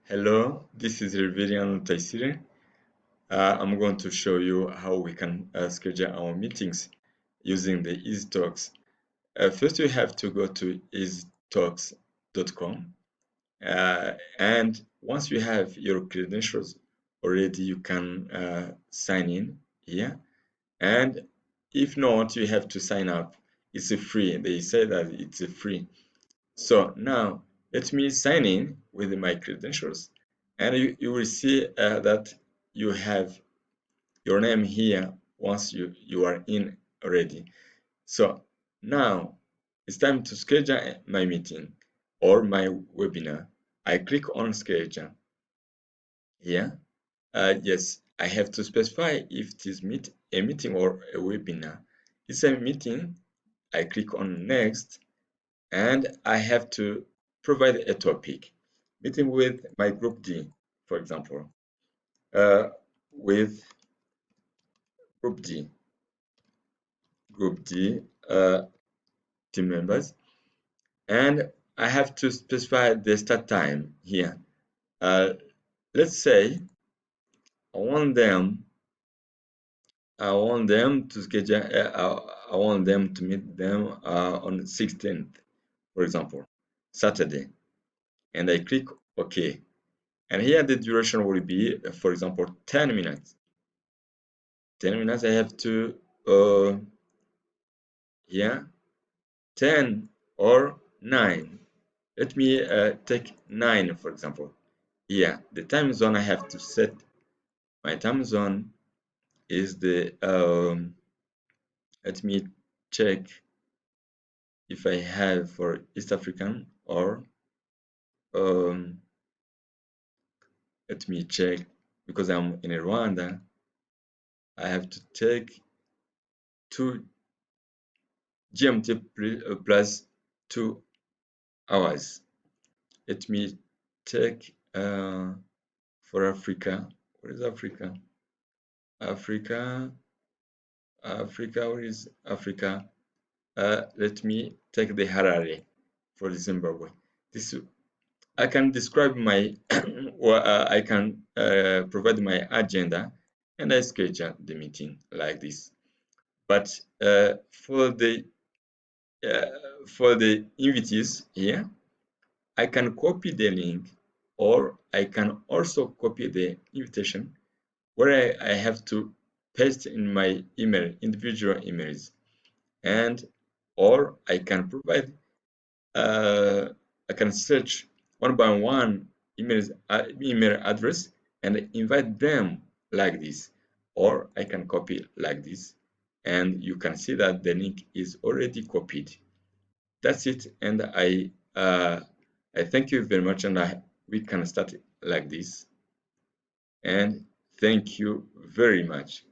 Hello, this is Reverian Taisire. I'm going to show you how we can schedule our meetings using the EzTalks. First, you have to go to eztalks.com. And once you have your credentials already, you can sign in here. And if not, you have to sign up. It's a free. They say that it's a free. So now let me sign in with my credentials, and you will see that you have your name here once you are in already. So now it's time to schedule my meeting or my webinar. I click on schedule here. Yes, I have to specify if it is a meeting or a webinar. It's a meeting. I click on next, and I have to provide a topic. Meeting with my group D, for example, uh, with group D, group D team members, and I have to specify the start time here. Uh, let's say I want them, to schedule. I want them to meet them on the 16th, for example, Saturday, and I click OK. And here the duration will be, for example, 10 minutes. 10 minutes I have to, here, 10 or 9. Let me take 9, for example. Here, the time zone I have to set. My time zone is the, let me check if I have for East African or, um, let me check because I'm in Rwanda. I have to take 2 GMT plus 2 hours. Let me take for Africa. Where is Africa? Africa, where is Africa? Let me take the Harare for Zimbabwe. This I can describe my, or I can provide my agenda, and I schedule the meeting like this. But for the invitees here, I can copy the link, or I can also copy the invitation where I have to paste in my email, individual emails, and or I can provide, I can search one by one email address and invite them like this, or I can copy like this, and you can see that the link is already copied. That's it, and I thank you very much, and we can start like this. And thank you very much.